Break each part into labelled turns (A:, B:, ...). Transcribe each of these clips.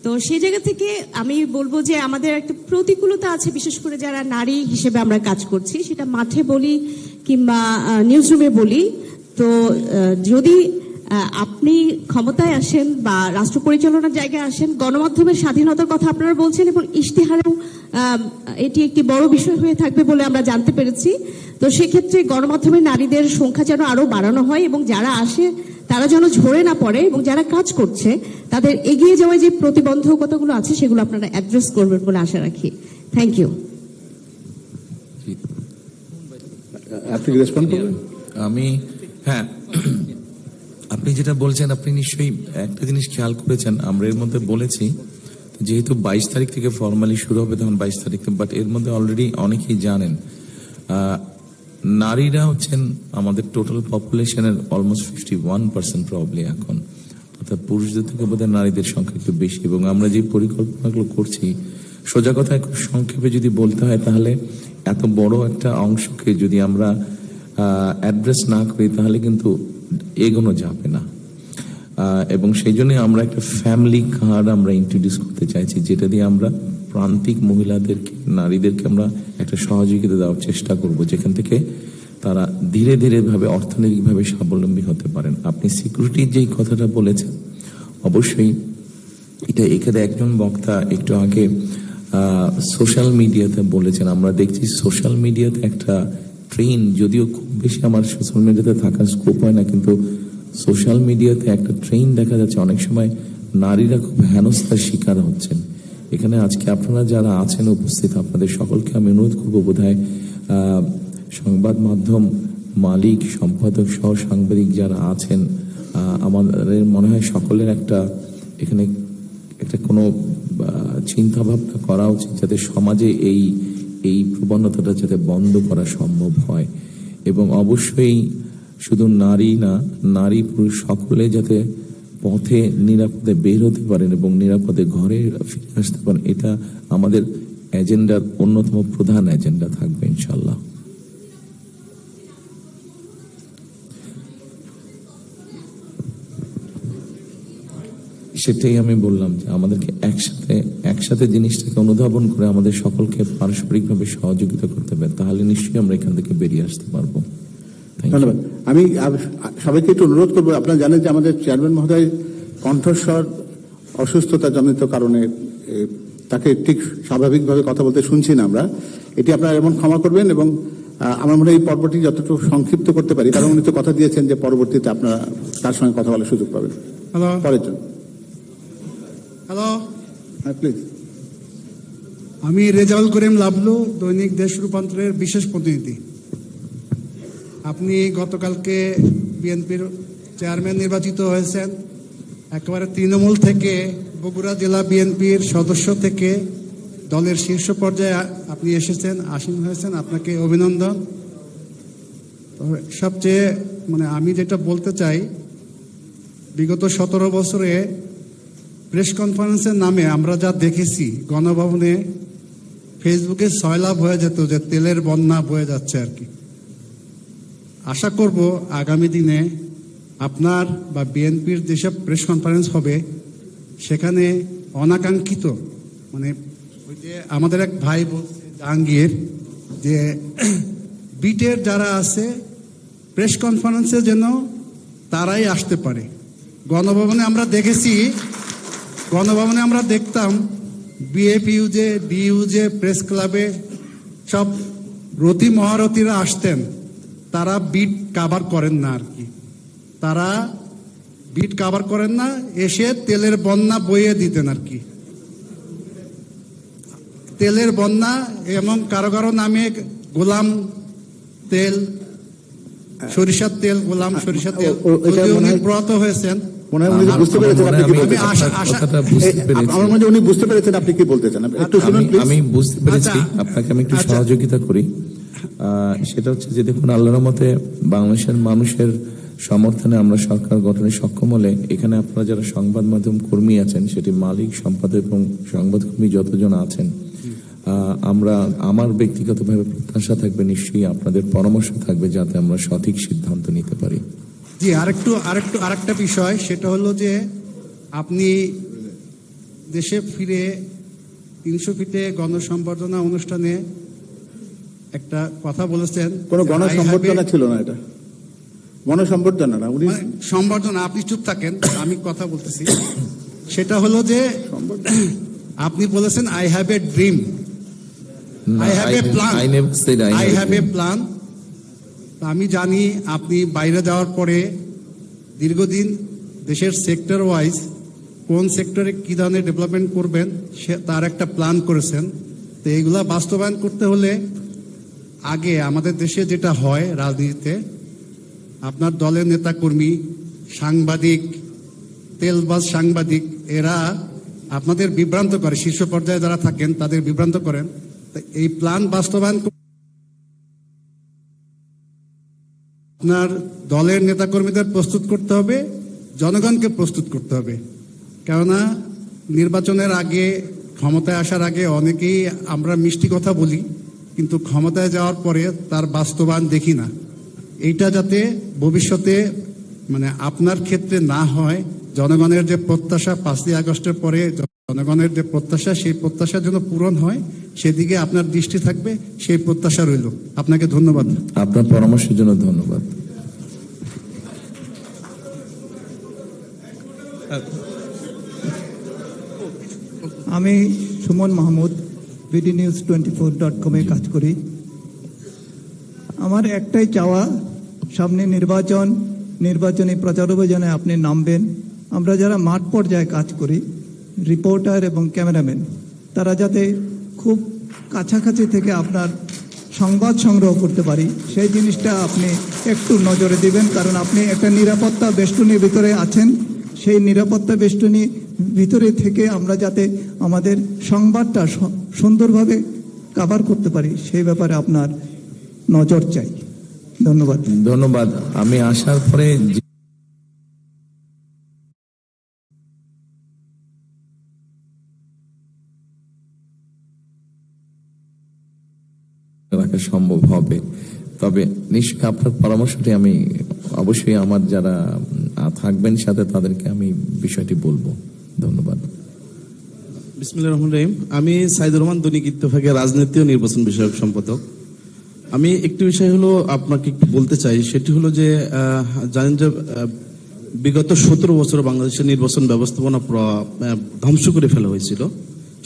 A: তো সেই জায়গা থেকে আমি বলবো যে আমাদের একটা প্রতিকূলতা আছে, বিশেষ করে যারা নারী হিসেবে আমরা কাজ করছি, সেটা মাঠে বলি কিংবা নিউজ রুমে বলি। তো যদি আপনি ক্ষমতায় আসেন বা রাষ্ট্র পরিচালনার জায়গায় আসেন, গণমাধ্যমের স্বাধীনতার কথা আপনারা বলছেন এবং ইশতেহারেও এটি একটি বড় বিষয় হয়ে থাকবে বলে আমরা জানতে পেরেছি। তো সেক্ষেত্রে গণমাধ্যমে নারীদের সংখ্যা যেন আরো বাড়ানো হয় এবং যারা আসে তারা যেন ঝরে না পড়ে, এবং যারা কাজ করছে তাদের এগিয়ে যাওয়ার যে প্রতিবন্ধকতাগুলো আছে সেগুলো আপনারা অ্যাড্রেস করবেন বলে আশা রাখি। Thank you.
B: আপনি রেসপন্ড করবেন?
C: হ্যাঁ, আপনি যেটা বলছেন, আপনি নিশ্চয়ই একটা জিনিস খেয়াল করেছেন, আমরা এর মধ্যে বলেছি যেহেতু 22 তারিখ থেকে ফর্মালি শুরু হবে, তখন 22 তারিখ, বাট এর মধ্যে অলরেডি অনেকেই জানেন নারীরা হচ্ছেন আমাদের টোটাল পপুলেশনের অলমোস্ট 51% প্রবলি এখন, অর্থাৎ পুরুষদের থেকে বোধহয় নারীদের সংখ্যা একটু বেশি। এবং আমরা যে পরিকল্পনাগুলো করছি, সোজা কথায় খুব সংক্ষেপে যদি বলতে হয়, তাহলে এত বড় একটা অংশকে যদি আমরা অ্যাড্রেস না করি তাহলে কিন্তু এগোনো যাবে না। এবং সেই জন্য আমরা একটা ফ্যামিলি কার্ড আমরা ইন্ট্রোডিউস করতে চাইছি, যেটা দিয়ে আমরা প্রান্তিক মহিলাদেরকে, নারীদেরকে আমরা একটা সহযোগিতা দেওয়ার চেষ্টা করব, যেখান থেকে তারা ধীরে ধীরে ভাবে অর্থনৈতিকভাবে স্বাবলম্বী হতে পারেন। আপনি সিকিউরিটির যেই কথাটা বলেছেন, অবশ্যই এটা এখানে একজন বক্তা একটু আগে সোশ্যাল মিডিয়াতে বলেছেন, আমরা দেখছি সোশ্যাল মিডিয়াতে একটা ট্রেন, যদিও খুব বেশি আমার সোশ্যাল মিডিয়াতে থাকার স্কোপ হয় না, কিন্তু সোশ্যাল মিডিয়াতে একটা ট্রেন দেখা যাচ্ছে, অনেক সময় নারীরা খুব হেনস্থার শিকার হচ্ছেন। এখানে আজকে আপনারা যারা আছেন উপস্থিত, আপনাদের সকলকে আমি অনুরোধ করবো, বোধহয় সংবাদ মাধ্যম মালিক, সম্পাদক সহ সাংবাদিক যারা আছেন, আমাদের মনে হয় সকলের একটা এখানে একটা কোনো চিন্তা ভাবনা করা উচিত, যাতে সমাজে এই প্রবণতাটা যাতে বন্ধ করা সম্ভব হয়। এবং অবশ্যই শুধু নারী না, নারী পুরুষ সকলে যাতে পথে নিরাপদে বের হতে পারেন এবং নিরাপদে ঘরে ফিরে আসতে পারেন, এটা আমাদের এজেন্ডার অন্যতম প্রধান এজেন্ডা থাকবে ইনশাল্লাহ। সেটাই আমি বললাম যে আমাদেরকে একসাথে জিনিসটাকে অনুধাবন করে আমাদের সকলকে পারস্পরিকভাবে সহযোগিতা করতে হবে, তাহলে নিশ্চয়ই আমরা এখান থেকে বেরিয়ে আসতে পারবো।
B: ধন্যবাদ। আমি সবাইকে একটু অনুরোধ করবো, আপনারা জানেন যে আমাদের চেয়ারম্যান মহোদয় কণ্ঠস্বর অসুস্থতা জনিত কারণে তাকে ঠিক স্বাভাবিকভাবে কথা বলতে শুনছি না আমরা, এটি আপনারা এমন ক্ষমা করবেন। এবং আমার মনে হয় এই পর্বটি যতটুকু সংক্ষিপ্ত করতে পারি, কারণ উনি তো কথা দিয়েছেন যে পরবর্তীতে আপনারা তার সঙ্গে কথা বলার সুযোগ পাবেন। পরের জন।
D: হ্যালো,
B: হ্যাঁ প্লিজ।
D: আমি রেজাউল করিম লাবলু, দৈনিক দেশ রূপান্তরের বিশেষ প্রতিনিধি। আপনি গতকালকে বিএনপির চেয়ারম্যান নির্বাচিত হয়েছেন, একেবারে তৃণমূল থেকে বগুড়া জেলা বিএনপির সদস্য থেকে দলের শীর্ষ পর্যায়ে আপনি এসেছেন, আসীন হয়েছেন, আপনাকে অভিনন্দন। সবচেয়ে আমি যেটা বলতে চাই, বিগত 17 বছরে প্রেস কনফারেন্সের নামে আমরা যা দেখেছি, গণভবনে ফেসবুকে সয়লাভ হয়ে যেত যে তেলের বন্যা বয়ে যাচ্ছে আর কি। আশা করব আগামী দিনে আপনার বা বিএনপির যেসব প্রেস কনফারেন্স হবে, সেখানে অনাকাঙ্ক্ষিত ওই যে আমাদের এক ভাই বলছে জাহাঙ্গীর, যে বিটের যারা আছে প্রেস কনফারেন্সে যেন তারাই আসতে পারে। গণভবনে আমরা দেখতাম বিএফইউজে, ডিইউজে, প্রেস ক্লাবে সব রতি মহারথীরা আসতেন, তারা বিট কাভার করেন না আর কি, তারা বিট কাভার করেন না, এসে তেলের বন্যা বইয়ে দিতেন আর কি, তেলের বন্যা। এবং কারো কারো নামে গোলাম তেল, সরিষার তেল, গোলাম সরিষার তেল, উনি ব্রত হয়েছেন।
B: বুঝতে পেরেছেন আপনি কি বলতে চান? একটু শুনুন প্লিজ।
C: আমি বুঝতে পেরেছি, আপনাকে আমি একটু সহযোগিতা করি। সেটা হচ্ছে যে দেখুন, আল্লাহর রহমতে বাংলাদেশের মানুষের সমর্থনে আমরা সরকার গঠনে সক্ষম হলে এখানে আপনারা যারা সংবাদ মাধ্যম কর্মী আছেন, সেটি মালিক, সম্পাদক এবং সংবাদকর্মী যতজন আছেন, আমার ব্যক্তিগতভাবে প্রত্যাশা থাকবে, নিশ্চয়ই আপনাদের পরামর্শ থাকবে, যাতে আমরা সঠিক সিদ্ধান্ত নিতে পারি।
D: জি, আরেকটা বিষয়, সেটা হলো যে আপনি দেশে ফিরে 300 ফিটে গণসম্বর্ধনা অনুষ্ঠানে একটা কথা বলেছেন।
B: কোনো
D: যে
B: গণসম্বর্ধনা ছিল না, এটা গণসম্বর্ধনা না, উনি
D: সম্বর্ধনা, আপনি চুপ থাকেন, আমি কথা বলতেছি। সেটা হলো যে আপনি বলেছেন I have a dream, I have a plan.
C: I never said I
D: I
C: have
D: have a plan. আমি জানি আপনি বাইরে যাওয়ার পরে দীর্ঘদিন দেশের সেক্টর ওয়াইজ কোন সেক্টরে কি ধরনের ডেভেলপমেন্ট করবেন তার একটা প্ল্যান করেছেন। তো এইগুলা বাস্তবায়ন করতে হলে আগে আমাদের দেশে যেটা হয় রাজনীতিতে, আপনার দলের নেতাকর্মী, সাংবাদিক, তেলবাজ সাংবাদিক, এরা আপনাদের বিভ্রান্ত করে, শীর্ষ পর্যায়ে যারা থাকেন তাদের বিভ্রান্ত করেন। এই প্ল্যান বাস্তবায়ন আপনার দলের নেতাকর্মীদের প্রস্তুত করতে হবে, জনগণকে প্রস্তুত করতে হবে। কেননা নির্বাচনের আগে, ক্ষমতায় আসার আগে অনেকেই আমরা মিষ্টি কথা বলি, কিন্তু ক্ষমতায় যাওয়ার পরে তার বাস্তবায়ন দেখি না। এইটা যাতে ভবিষ্যতে মানে আপনার ক্ষেত্রে না হয়, জনগণের যে প্রত্যাশা 5ই আগস্টের পরে জনগণের যে প্রত্যাশা, সেই প্রত্যাশা যেন পূরণ হয়, সেদিকে আপনার দৃষ্টি থাকবে, সেই প্রত্যাশা রইল। আপনাকে ধন্যবাদ।
C: আপনার পরামর্শের জন্য ধন্যবাদ।
E: আমি Suman Mahmud, BD news 24.com কাজ করি। আমার একটাই চাওয়া, সামনে নির্বাচনী প্রচার অভিযানে আপনি নামবেন। আমরা যারা মাঠ পর্যায়ে কাজ করি, রিপোর্টার এবং ক্যামেরাম্যান, তারা যাতে খুব কাছাকাছি থেকে আপনার সংবাদ সংগ্রহ করতে পারি, সেই জিনিসটা আপনি একটু নজরে দিবেন। কারণ আপনি একটা নিরাপত্তা বেষ্টনীর ভিতরে আছেন, সেই নিরাপত্তা বেষ্টনী ভিতরে থেকে আমরা যাতে আমাদের সংবাদটা সুন্দরভাবে কভার করতে পারি, সেই ব্যাপারে আপনার নজর চাই। ধন্যবাদ।
C: ধন্যবাদ। আমি আসার পরে রাখা সম্ভব হবে, তবে নিশ্চয়ই আপনার পরামর্শটি আমি অবশ্যই আমার যারা থাকবেন সাথে তাদেরকে আমি বিষয়টি বলবো। ধন্যবাদ।
F: বিসমিল্লাহির রহমানির রহিম। আমি সাইদুর রহমান, দৈনিক ইত্তেফাকের রাজনীতি ও নির্বাচন বিষয়ক সম্পাদক। আমি একটি বিষয় হলো আপনাকে একটু বলতে চাই, সেটি হলো যে জানেন যে বিগত 17 বছর বাংলাদেশের নির্বাচন ব্যবস্থাপনা ধ্বংস করে ফেলা হয়েছিল।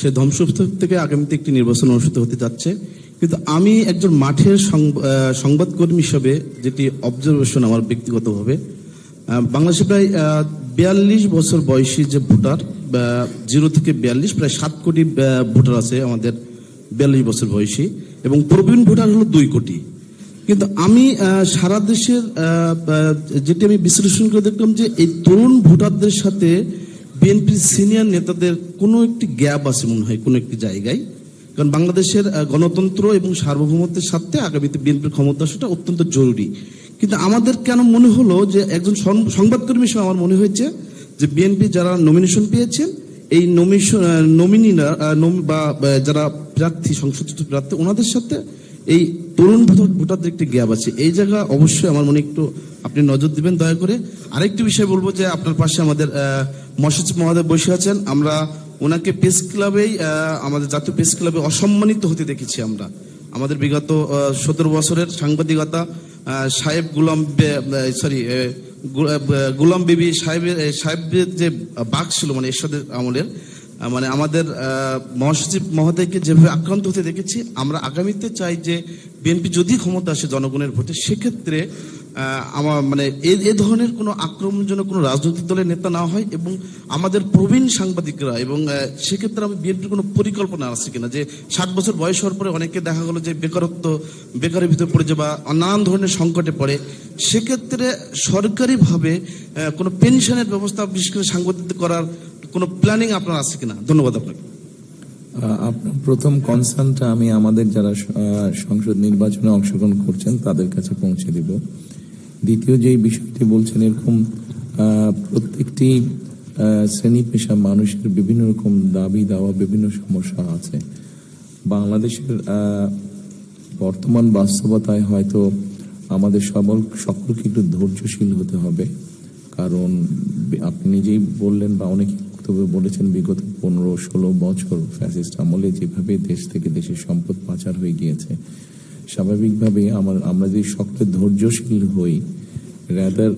F: সেই ধ্বংস থেকে আগামীতে একটি নির্বাচন অনুষ্ঠিত হতে যাচ্ছে। কিন্তু আমি একজন মাঠের সংবাদকর্মী হিসেবে যেটি অবজারভেশন আমার ব্যক্তিগতভাবে, বাংলাদেশে প্রায় 42 বছর বয়সী যে ভোটার, 0 থেকে 42, প্রায় 7 কোটি ভোটার আছে আমাদের 42 বছর বয়সী, এবং প্রবীণ ভোটার হলো 2 কোটি। কিন্তু আমি সারা দেশের যেটি আমি বিশ্লেষণ করে দেখলাম যে এই তরুণ ভোটারদের সাথে বিএনপির সিনিয়র নেতাদের কোনো একটি গ্যাপ আছে মনে হয় কোনো একটি জায়গায়। কারণ বাংলাদেশের গণতন্ত্র এবং সার্বভৌমত্বের সাথে আগামীতে বিএনপির ক্ষমতা আসাটা অত্যন্ত জরুরি। কিন্তু আমাদের কেন মনে হলো যে একজন সংবাদকর্মী হিসেবে আমার মনে হয়েছে যে বিএনপি যারা নমিনেশন পেয়েছেন, এই নমিনিরা বা যারা প্রার্থী, সংসদীয় প্রার্থী, ওনাদের সাথে এই তরুণ ভোটারদের একটি গ্যাপ আছে। এই জায়গা অবশ্যই আমার মনে একটু আপনি নজর দিবেন দয়া করে। আরেকটি বিষয় বলবো যে আপনার পাশে আমাদের মহাসচিব মহোদয় বসে আছেন। আমরা ওনাকে প্রেস ক্লাবেই, আমাদের জাতীয় প্রেস ক্লাবে অসম্মানিত হতে দেখেছি আমরা। আমাদের বিগত 17 বছরের সাংবাদিকতা সাহেব গুলাম বিবি সাহেবের যে বাক ছিল, মানে এরশাদের আমলের, মানে আমাদের মহাসচিব মহোদয়কে যেভাবে আক্রান্ত হতে দেখেছি, আমরা আগামীতে চাই যে বিএনপি যদি ক্ষমতা আসে জনগণের ভোটে, সেক্ষেত্রে আমার মানে এ ধরনের কোনো আক্রমণজনক কোনো রাজনৈতিক দলের নেতা না হয়, এবং আমাদের প্রবীণ সাংবাদিকরা, এবং সেক্ষেত্রে আমি বিএনপির কোনো পরিকল্পনা আছে কিনা যে 60 বছর বয়স হওয়ার পরে অনেকে দেখা গেলো যে বেকারের ভিতরে পড়ে যায় বা নানান ধরনের সংকটে পড়ে, সেক্ষেত্রে সরকারিভাবে কোনো পেনশনের ব্যবস্থা বিশেষ করে সাংবাদিক করার কোনো প্ল্যানিং আপনার আছে কিনা? ধন্যবাদ আপনাকে।
C: আপনার প্রথম কনসার্নটা আমি আমাদের যারা সংসদ নির্বাচনে অংশগ্রহণ করছেন তাদের কাছে পৌঁছে দিব। দ্বিতীয় যে বিষয়টি বলছেন, এরকম প্রত্যেকটি শ্রেণী পেশা মানুষের বিভিন্ন রকম দাবি দাওয়া, বিভিন্ন সমস্যা আছে। বাংলাদেশের বর্তমান বাস্তবতায় হয়তো আমাদের সকলকে একটু ধৈর্যশীল হতে হবে, কারণ আপনি নিজেই বললেন বা অনেকে বক্তব্যে বলেছেন বিগত 15-16 বছর ফ্যাসিস্ট আমলে যেভাবে দেশ থেকে দেশের সম্পদ পাচার হয়ে গিয়েছে, স্বাভাবিকভাবে আমরা যদি শক্ত ধৈর্যশীল হই, রাদার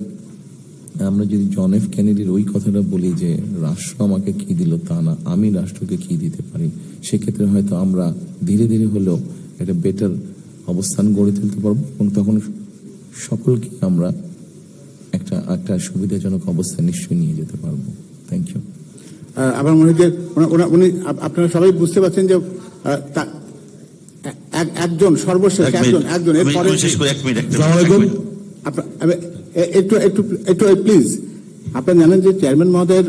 C: আমরা যদি জন এফ কেনেডির ওই কথাটা বলি যে রাষ্ট্র আমাকে কি দিল তা না, আমি রাষ্ট্রকে কি দিতে পারি, সেক্ষেত্রে হয়তো আমরা ধীরে ধীরে হলেও একটা বেটার অবস্থান গড়ে তুলতে পারবো এবং তখন সকলকে আমরা একটা সুবিধাজনক অবস্থায় নিশ্চয়ই নিয়ে যেতে পারবো। Thank you.
B: আমার মনে হয় যে উনি আপনারা সবাই বুঝতে পারছেন যে একজন সর্বশেষ একজন এরপরে একটু প্লিজ, আপনারা জানেন যে চেয়ারম্যান মহোদয়ের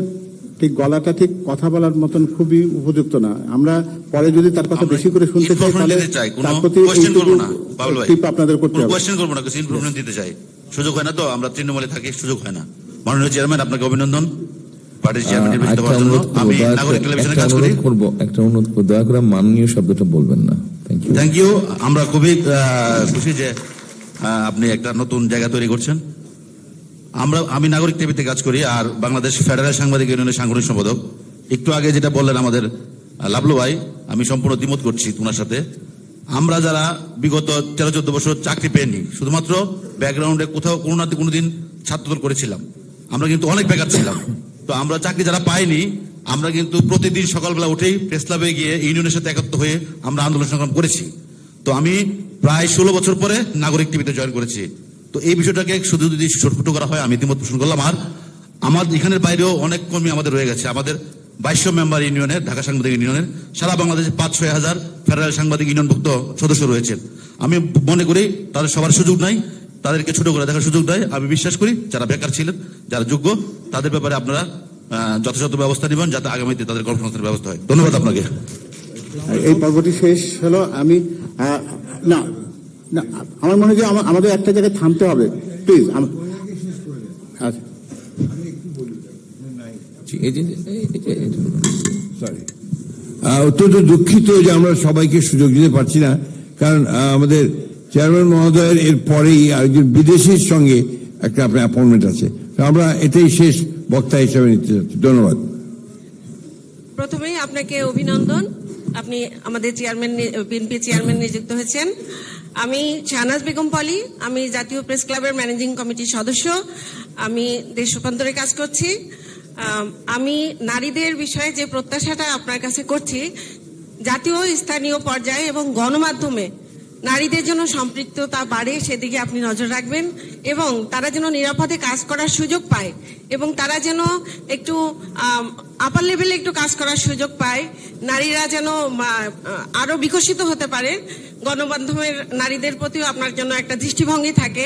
B: ঠিক গলাটা ঠিক কথা বলার মতন খুবই উপযুক্ত না। আমরা পরে যদি তার কথা বেশি করে শুনতে চাই তাহলে তার প্রতি টিপ আপনাদের করতে হবে।
G: কোয়েশ্চেন করবো না, ইনফরমেশন দিতে চাই, সুযোগ হয় না তো, আমরা তৃণমূলে থাকি, সুযোগ হয় না। মাননীয় চেয়ারম্যান, আপনাকে অভিনন্দন পার্টির চেয়ারম্যান নির্বাচিত হওয়ার জন্য। আমি নাগরিক টেলিভিশনে কাজ করি।
C: একটা অনুরোধ করবো, দয়া করে মাননীয় শব্দটা বলবেন না।
G: Thank you. আমরা খুবই খুশি যে আপনি একটা নতুন জায়গা তৈরি করছেন। আমি নাগরিক টিভিতে কাজ করি আর বাংলাদেশ ফেডারেল সাংবাদিক ইউনিয়নের সাংগঠনিক সম্পাদক। একটু আগে যেটা বললেন আমাদের লাভলু ভাই, আমি সম্পূর্ণ দ্বিমত করছি ওনার সাথে। আমরা যারা বিগত 13-14 বছর চাকরি পেয়নি, শুধুমাত্র ব্যাকগ্রাউন্ডে কোথাও কোনোদিন ছাত্রদল করেছিলাম, আমরা কিন্তু অনেক বেকার ছিলাম। তো আমরা চাকরি যারা পাইনি, আমরা কিন্তু প্রতিদিন সকালবেলা উঠেই প্রেস ক্লাবে গিয়ে ইউনিয়নের সাথে একত্র হয়ে আমরা আন্দোলন সংগ্রাম করেছি। তো আমি প্রায় 16 বছর পরে নাগরিক টিভিতে জয়েন করেছি। তো এই বিষয়টাকে শুধু যদি ছোট করা হয়, আমি দ্বিমত পোষণ করলাম। আর আমার এখানের বাইরেও অনেক কর্মী আমাদের রয়ে গেছে। আমাদের 2200 মেম্বার ইউনিয়নের, ঢাকা সাংবাদিক ইউনিয়নের, সারা বাংলাদেশে 5-6 হাজার ফেডারেল সাংবাদিক ইউনিয়নভুক্ত সদস্য রয়েছেন। আমি মনে করি তাদের সবার সুযোগ নাই, তাদেরকে ছোট করে দেখার সুযোগ দেয়। আমি বিশ্বাস করি যারা বেকার ছিলেন, যারা যোগ্য, তাদের ব্যাপারে আপনারা যথাযথ ব্যবস্থা নেবেন যাতে আগামীতে তাদের কর্মসংস্থানের ব্যবস্থা হয়। ধন্যবাদ আপনাকে।
B: এই পর্বটি শেষ হলো। আমি না না আমার মনে হয় যে আমাদের একটা জায়গায় থামতে হবে, প্লিজ।
H: অত্যন্ত দুঃখিত যে আমরা সবাইকে সুযোগ দিতে পারছি না, কারণ আমাদের চেয়ারম্যান মহোদয়ের এর পরেই আরেকজন বিদেশির সঙ্গে একটা আপনার অ্যাপয়েন্টমেন্ট আছে। আমরা এটাই শেষ বক্তা হিসেবে নিতে যাচ্ছি। ধন্যবাদ।
I: প্রথমেই আপনাকে অভিনন্দন, আপনি আমাদের বিএনপি চেয়ারম্যান নিযুক্ত হয়েছেন। আমি শাহনাজ বেগম পলি, আমি জাতীয় প্রেস ক্লাবের ম্যানেজিং কমিটির সদস্য। আমি দেশ রূপান্তরে কাজ করছি। আমি নারীদের বিষয়ে যে প্রত্যাশাটা আপনার কাছে করছি, জাতীয় স্থানীয় পর্যায়ে এবং গণমাধ্যমে নারীদের জন্য সম্পৃক্ততা বাড়ে, সেদিকে আপনি নজর রাখবেন এবং তারা যেন নিরাপদে কাজ করার সুযোগ পায় এবং তারা যেন একটু আপার লেভেলে একটু কাজ করার সুযোগ পায়, নারীরা যেন আরো বিকশিত হতে পারে। গণমাধ্যমের নারীদের প্রতিও আপনার জন্য একটা দৃষ্টিভঙ্গি থাকে,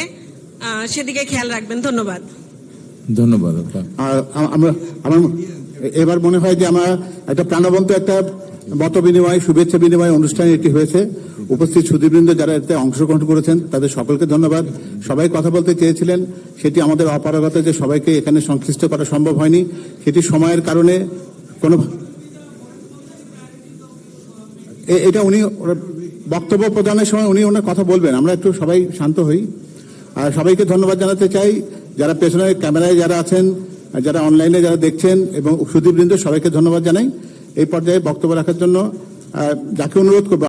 I: সেদিকে খেয়াল রাখবেন। ধন্যবাদ।
C: ধন্যবাদ।
B: আমার এবার মনে হয় যে আমরা একটা প্রাণবন্ত একটা মত বিনিময়, শুভেচ্ছা বিনিময় অনুষ্ঠান এটি হয়েছে। উপস্থিত সুধীবৃন্দ যারা এতে অংশগ্রহণ করেছেন তাদের সকলকে ধন্যবাদ। সবাই কথা বলতে চেয়েছিলেন, সেটি আমাদের অপারগতা যে সবাইকে এখানে সংশ্লিষ্ট করা সম্ভব হয়নি, সেটি সময়ের কারণে কোনো এটা উনি বক্তব্য প্রদানের সময় উনি ওনার কথা বলবেন। আমরা একটু সবাই শান্ত হই। আর সবাইকে ধন্যবাদ জানাতে চাই, যারা পেছনে ক্যামেরায় যারা আছেন, যারা অনলাইনে যারা দেখছেন এবং সুধীবৃন্দ, সবাইকে ধন্যবাদ জানাই। এই পর্যায়ে বক্তব্য রাখার জন্য যাকে অনুরোধ করব